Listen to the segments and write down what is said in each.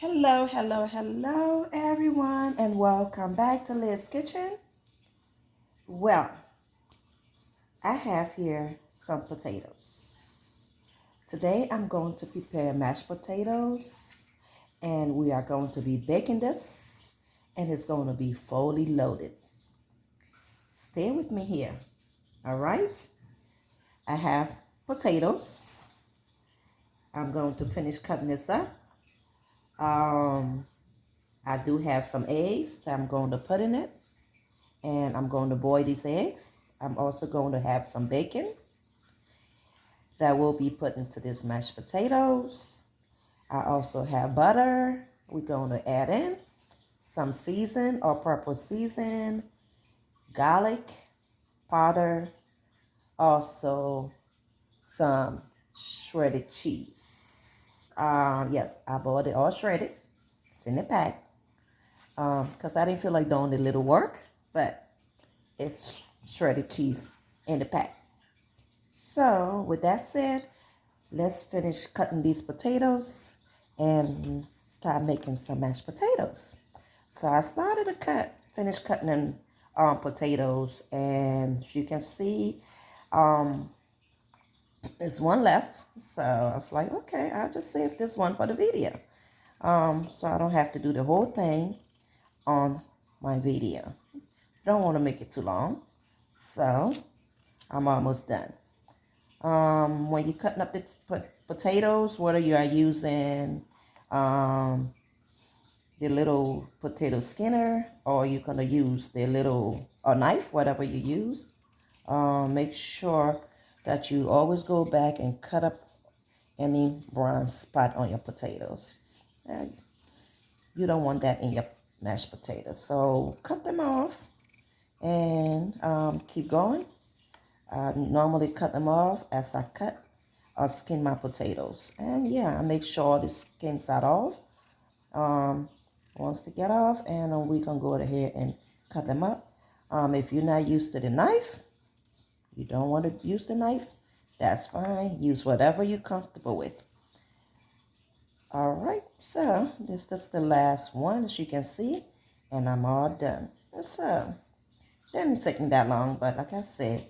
Hello, hello, hello, everyone, and welcome back to Liz's Kitchen. Well, I have here some potatoes. Today, I'm going to prepare mashed potatoes, and we are going to be baking this, and it's going to be fully loaded. Stay with me here, all right? I have potatoes. I'm going to finish cutting this up. I do have some eggs that I'm going to put in it. And I'm going to boil these eggs. I'm also going to have some bacon that will be put into this mashed potatoes. I also have butter. We're going to add in some season or purple season, garlic powder, also some shredded cheese. Yes, I bought it all shredded. It's in the pack because I didn't feel like doing the little work, but it's shredded cheese in the pack. So with that said, let's finish cutting these potatoes and start making some mashed potatoes. So I started to finish cutting in potatoes, and as you can see, um, there's one left. So I was like, okay, I'll just save this one for the video. So I don't have to do the whole thing on my video. Don't want to make it too long. So I'm almost done. When you're cutting up the potatoes, whether you are using the little potato skinner or you're going to use the little a knife, whatever you use, make sure that you always go back and cut up any brown spot on your potatoes. And you don't want that in your mashed potatoes. So cut them off and keep going. I normally cut them off as I cut or skin my potatoes. And yeah, I make sure the skins are off. Once they get off, and we can go ahead and cut them up. If you're not used to the knife, you don't want to use the knife, that's fine. Use whatever you're comfortable with. All right, so this is the last one, as you can see, and I'm all done. So, didn't take me that long, but like I said,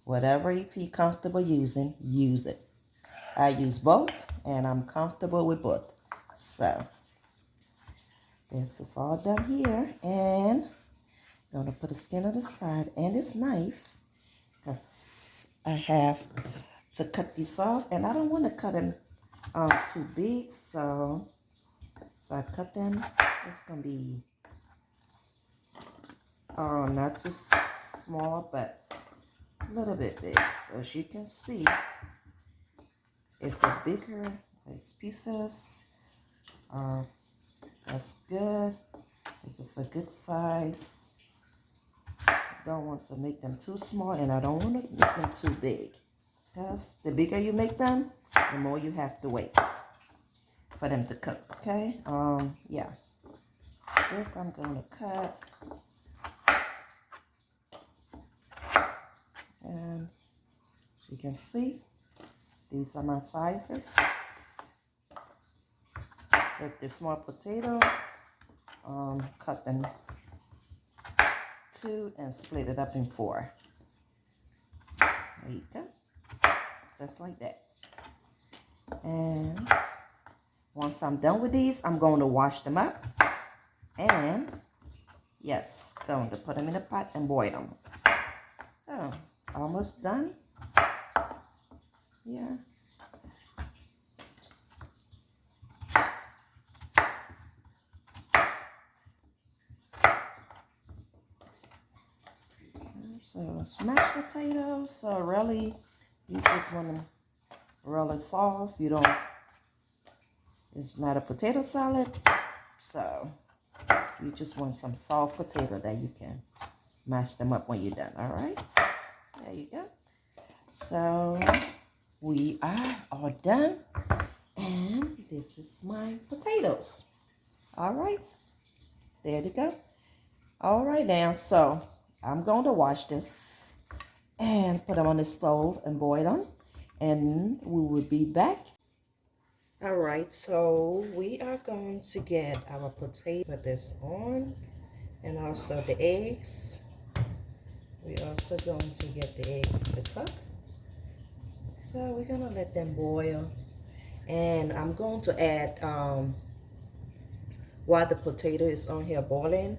whatever you feel comfortable using, use it. I use both, and I'm comfortable with both. So, this is all done here, and I'm gonna put the skin on the side and this knife, because I have to cut these off, and I don't want to cut them too big, so I cut them. It's gonna be not too small, but a little bit big. So as you can see, if they're bigger, these pieces, that's good. This is a good size. Don't want to make them too small, and I don't want to make them too big, because the bigger you make them, the more you have to wait for them to cook. Okay. Yeah, this I'm going to cut, and as you can see, these are my sizes. If the small potato, cut them 2 and split it up in 4. There you go. Just like that. And once I'm done with these, I'm going to wash them up. And yes, going to put them in a pot and boil them. So, almost done. Yeah. So it's mashed potatoes. So really, you just want to roll it soft. You don't. It's not a potato salad, so you just want some soft potato that you can mash them up when you're done. All right. There you go. So we are all done, and this is my potatoes. All right. There you go. All right now. So I'm going to wash this and put them on the stove and boil them. And we will be back All right, so we are going to get our potato, put this on, and also the eggs. We're also going to get the eggs to cook. So we're gonna let them boil. And I'm going to add, while the potato is on here boiling,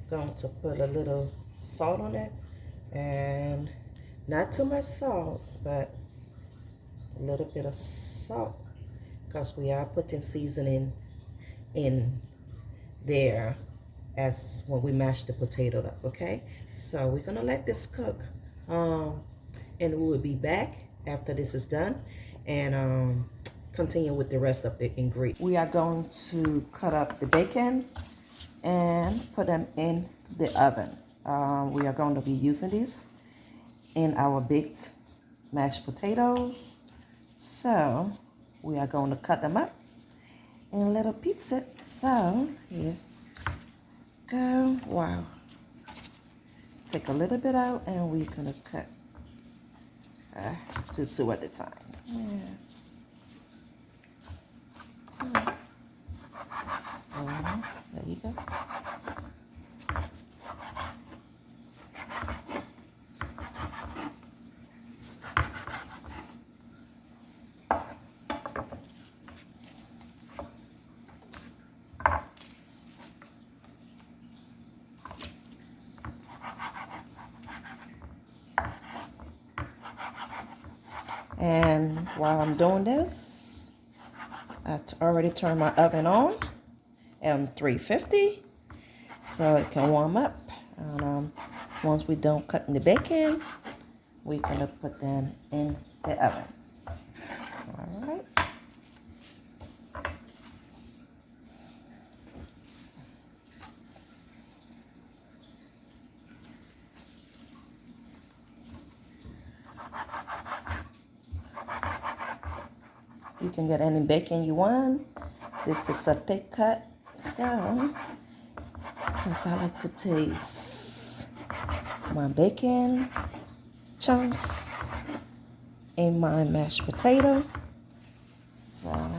going to put a little salt on it. And not too much salt, but a little bit of salt, because we are putting seasoning in there as when we mash the potato up, okay? So we're gonna let this cook, and we will be back after this is done and continue with the rest of the ingredients. We are going to cut up the bacon and put them in the oven. We are going to be using these in our baked mashed potatoes. So we are going to cut them up in little pieces. So here go. Wow. Take a little bit out and we're going to cut two at a time. Yeah. So, there you go. And while I'm doing this, I already turned my oven on at 350 so it can warm up. And once we're done cutting the bacon, we're gonna put them in the oven. All right. You can get any bacon you want. This is a thick cut, so because I like to taste my bacon chunks in my mashed potato. So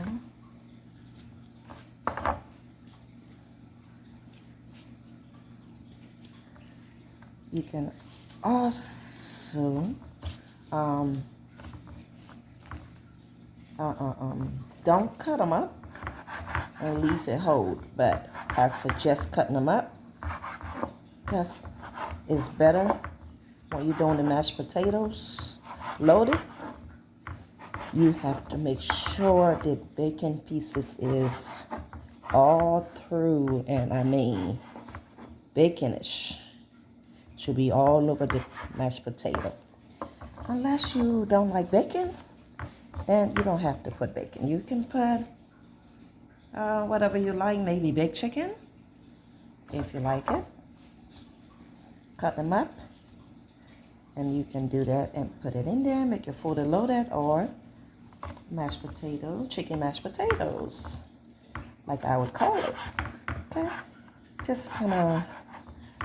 you can also don't cut them up and leave it whole, but I suggest cutting them up because it's better when you're doing the mashed potatoes loaded. You have to make sure the bacon pieces is all through, and I mean baconish. Should be all over the mashed potato. Unless you don't like bacon, then you don't have to put bacon. You can put whatever you like, maybe baked chicken, if you like it. Cut them up, and you can do that and put it in there, make your fully loaded, or mashed potato, chicken mashed potatoes, like I would call it. Okay, just kind of,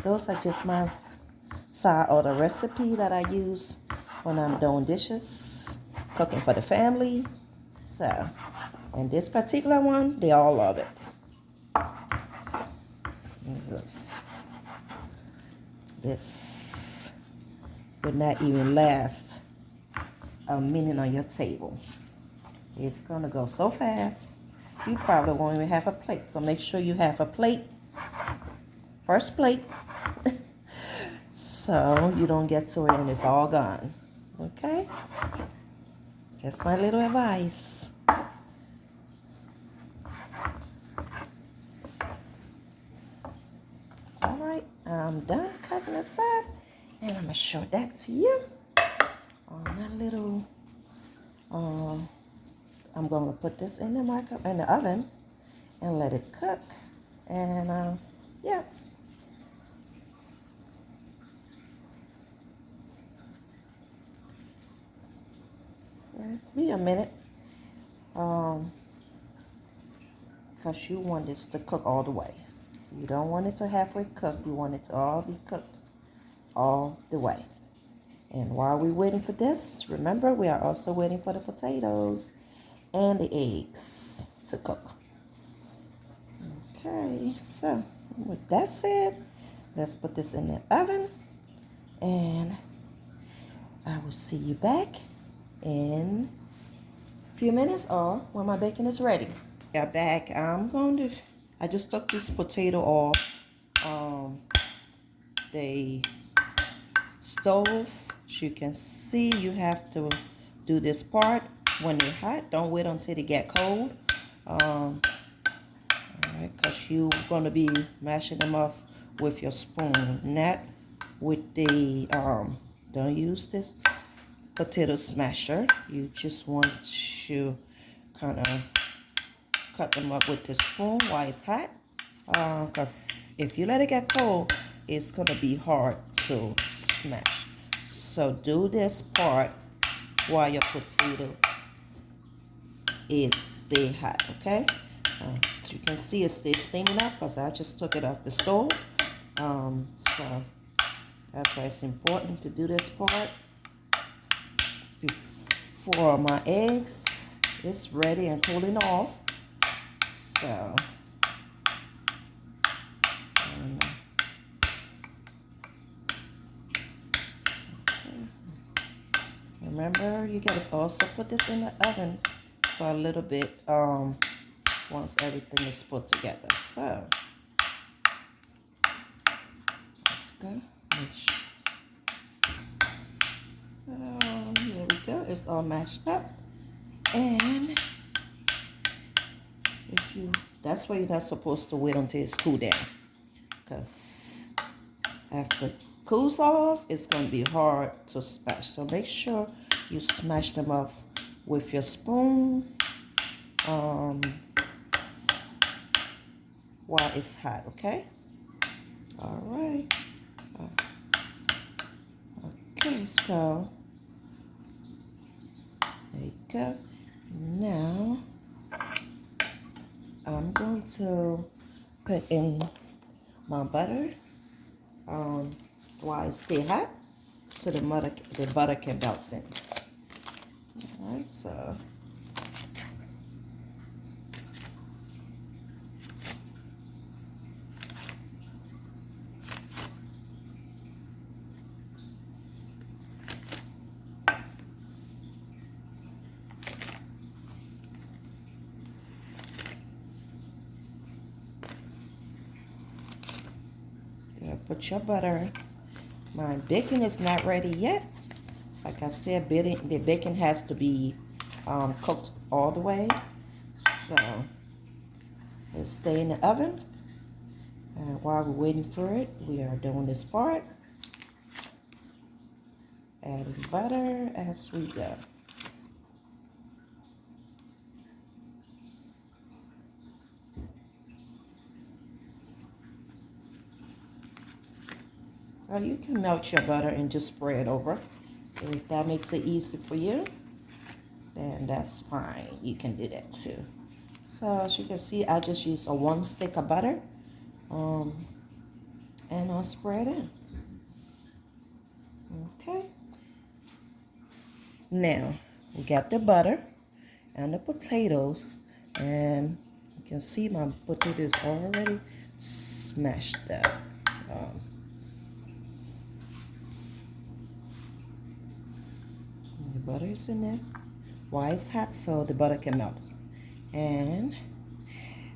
those are just my side or the recipe that I use when I'm doing dishes, cooking for the family. So, and this particular one, they all love it. This would not even last a minute on your table. It's gonna go so fast. You probably won't even have a plate. So make sure you have a plate, first plate, so you don't get to it and it's all gone. Okay? Just my little advice. All right, I'm done cutting this up, and I'm gonna show that to you on my little. I'm gonna put this in the oven and let it cook, and yeah. Be a minute, because you want this to cook all the way. You don't want it to halfway cook. You want it to all be cooked all the way. And while we're waiting for this, remember we are also waiting for the potatoes and the eggs. to cook. Okay, so with that said, let's put this in the oven, and I will see you back in a few minutes or when my bacon is ready. Yeah, back. I just took this potato off the stove. As you can see, you have to do this part when they're hot. Don't wait until they get cold. All right, because you're going to be mashing them up with your spoon, not with the, don't use this potato smasher. You just want to kind of cut them up with the spoon while it's hot. Because if you let it get cold, it's going to be hard to smash. So do this part while your potato is still hot, okay? As you can see, it's still steaming up because I just took it off the stove. So that's why it's important to do this part before my eggs is ready and cooling off. So remember, you gotta also put this in the oven for a little bit once everything is put together. So let's go. Here we go. It's all mashed up, and that's why you're not supposed to wait until it's cooled down, because after it cools off, it's going to be hard to smash. So make sure you smash them up with your spoon while it's hot, okay? All right. Okay, so there you go. Now I'm going to put in my butter while it's still hot, so the butter can melt in. All right, so put your butter. My bacon is not ready yet. Like I said, the bacon has to be cooked all the way. So let's stay in the oven. And while we're waiting for it, we are doing this part. Adding butter as we go. Or you can melt your butter and just spray it over. If that makes it easy for you, then that's fine. You can do that too. So as you can see, I just use a 1 stick of butter. And I'll spray it in. Okay. Now, we got the butter and the potatoes. And you can see my potatoes already smashed up. The butter is in there. Why it's hot? So the butter can melt. And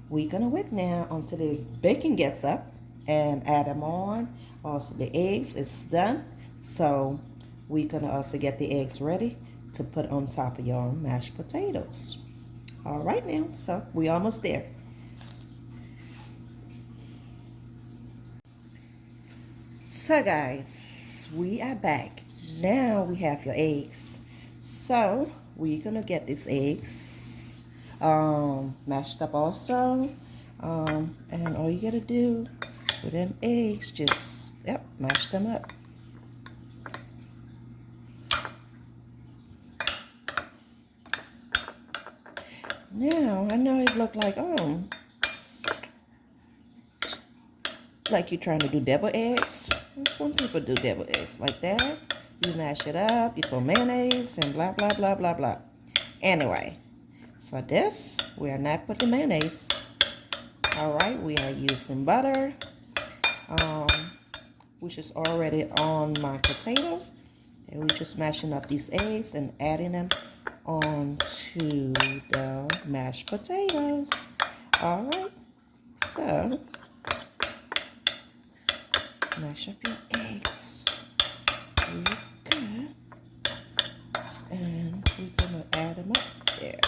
we're gonna wait now until the bacon gets up and add them on. Also the eggs is done. So we're gonna also get the eggs ready to put on top of your mashed potatoes. All right now, so we're almost there. So guys, we are back. Now we have your eggs. So we're gonna get these eggs mashed up also. And all you gotta do with them eggs, just mash them up. Now I know it looked like like you're trying to do devil eggs. And some people do devil eggs like that. You mash it up, you put mayonnaise and blah blah blah blah blah. Anyway, For this, we are not putting mayonnaise. All right, we are using butter, which is already on my potatoes. And we're just mashing up these eggs and adding them onto the mashed potatoes. All right, so mash up your eggs. Real good. And we're going to add them up there.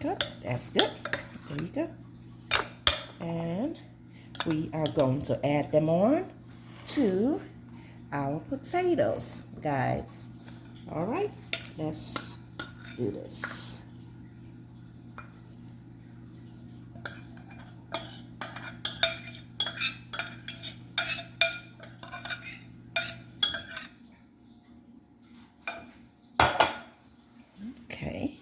Good. That's good. There you go. And we are going to add them on to our potatoes, guys. All right, let's do this. Okay.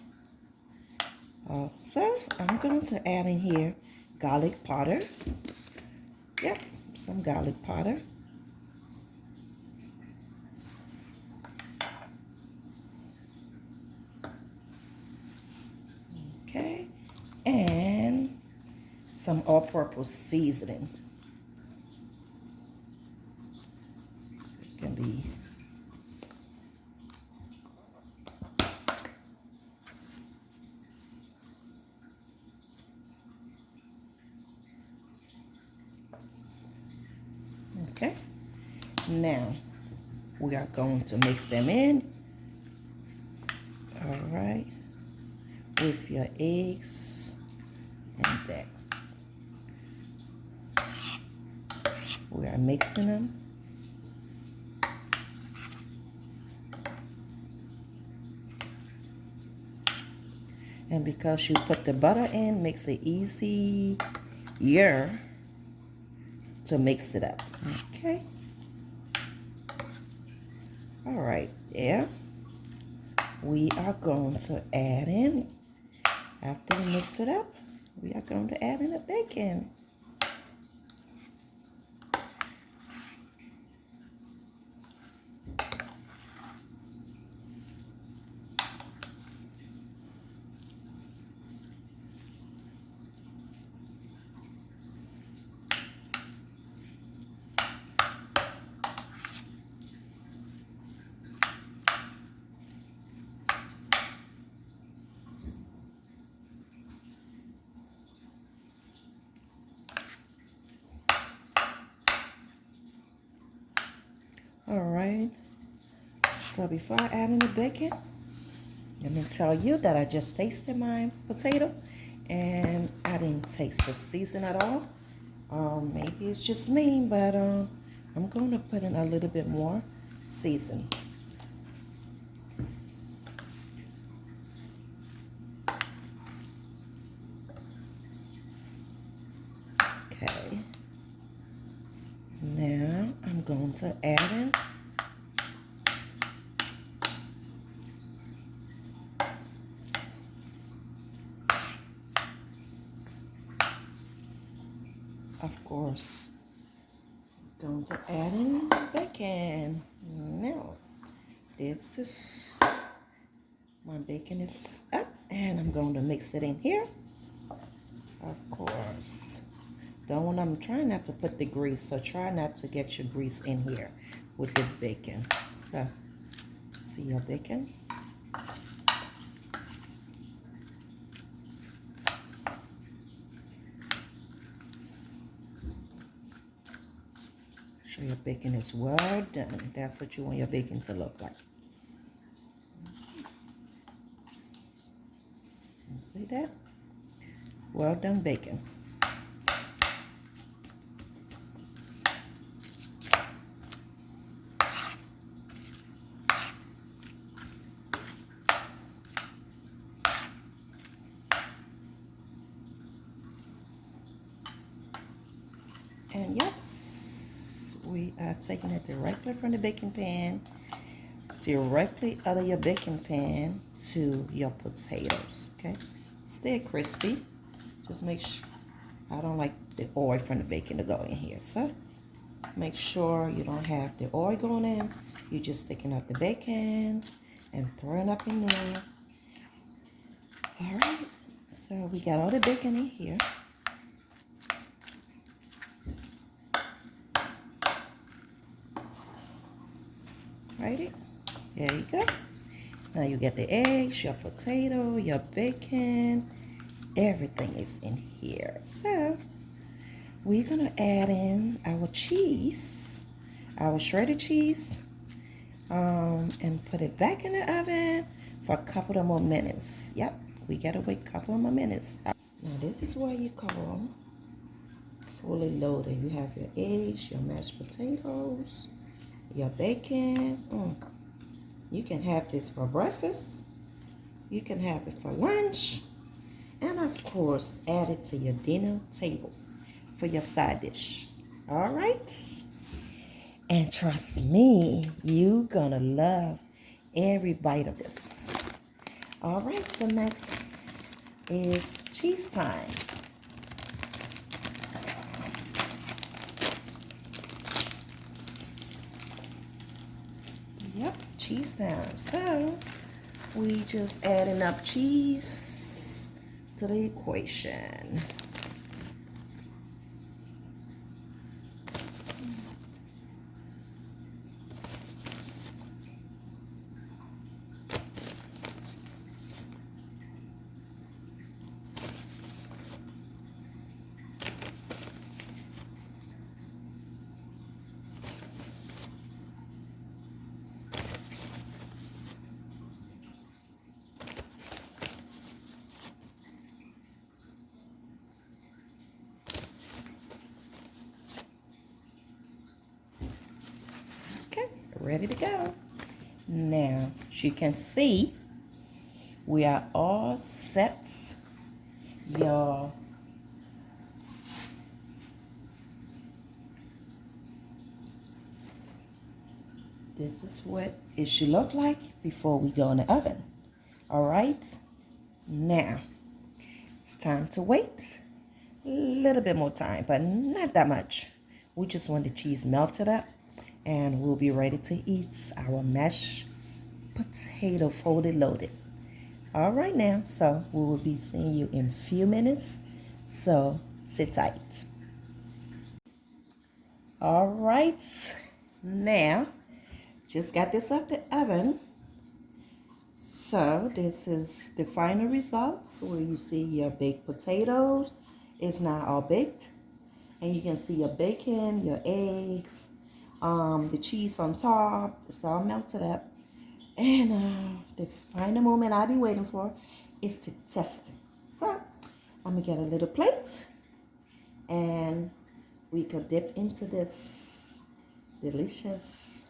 Also, I'm going to add in here garlic powder. Yep, some garlic powder. Okay, and some all-purpose seasoning. So it can be okay. Now we are going to mix them in. All right, with your eggs and that. We are mixing them. And because you put the butter in, makes it easier to mix it up. Okay. All right, there. We are going to add in, after we mix it up, we are going to add in the bacon. All right, so before I add in the bacon, let me tell you that I just tasted my potato and I didn't taste the season at all. Maybe it's just me, but I'm going to put in a little bit more season. Okay. Now I'm going to add in of course, going to add in bacon. Now, this is, my bacon is up, and I'm going to mix it in here. Of course, I'm trying not to put the grease, so try not to get your grease in here with the bacon. So, see your bacon? Sure your bacon is well done. That's what you want your bacon to look like. You see that? Well done bacon. And yes, we are taking it directly from the baking pan, directly out of your baking pan to your potatoes, okay? Stay crispy. Just make sure, I don't like the oil from the bacon to go in here, so Make sure you don't have the oil going in. You're just taking out the bacon and throwing up in there. All right, so we got all the bacon in here. Righty, there you go. Now you get the eggs, your potato, your bacon, everything is in here. So we're gonna add in our cheese, our shredded cheese, and put it back in the oven for a couple of more minutes. Yep, we gotta wait a couple of more minutes. Now this is where you call them fully loaded. You have your eggs, your mashed potatoes, your bacon. You can have this for breakfast. You can have it for lunch. And of course, add it to your dinner table for your side dish. All right? And trust me, you're gonna love every bite of this. All right, so next is cheese time. Yep, cheese time. So we just add enough cheese to the equation. Okay, ready to go. Now, as you can see, we are all set. Your this is what it should look like before we go in the oven. All right, now it's time to wait a little bit more time, but not that much. We just want the cheese melted up, and we'll be ready to eat our mashed potato folded loaded. All right now, so we will be seeing you in a few minutes, so sit tight. All right, now just got this off the oven. So this is the final results where you see your baked potatoes is now all baked, and you can see your bacon, your eggs, the cheese on top. It's all melted up. And the final moment I'll be waiting for is to test it. So I'm gonna get a little plate, and we could dip into this delicious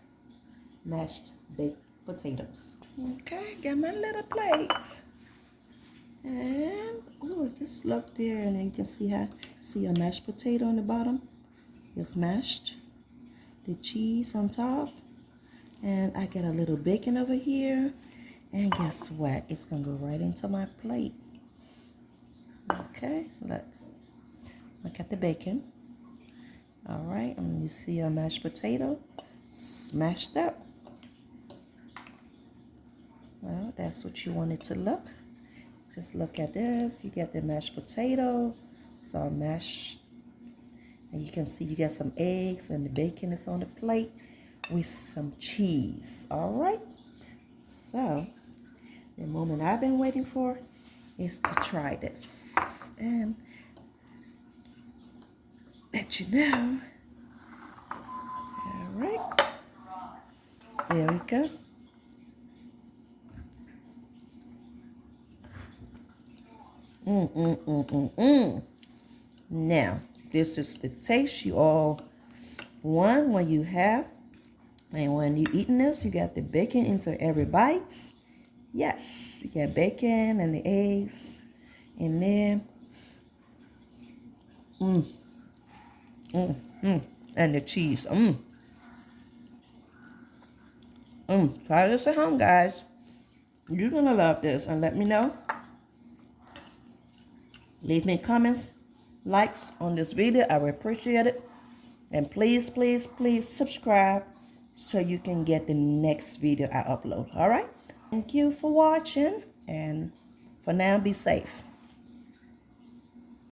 mashed baked potatoes. Okay, got my little plate. And just look there, and then you can see a mashed potato on the bottom. It's mashed. The cheese on top. And I got a little bacon over here. And guess what? It's gonna go right into my plate. Okay, look at the bacon. All right, and you see a mashed potato smashed up. Well, that's what you want it to look. Just look at this. You get the mashed potato, it's all mashed. And you can see you got some eggs, and the bacon is on the plate with some cheese. All right. So the moment I've been waiting for is to try this and let you know. All right. There we go. Now, this is the taste you all want when you have, and when you're eating this, you got the bacon into every bite. Yes, you got bacon and the eggs in there. And the cheese. Try this at home, guys. You're gonna love this, and let me know. Leave me comments, likes on this video. I would appreciate it. And please, please, please subscribe so you can get the next video I upload. All right? Thank you for watching. And for now, be safe.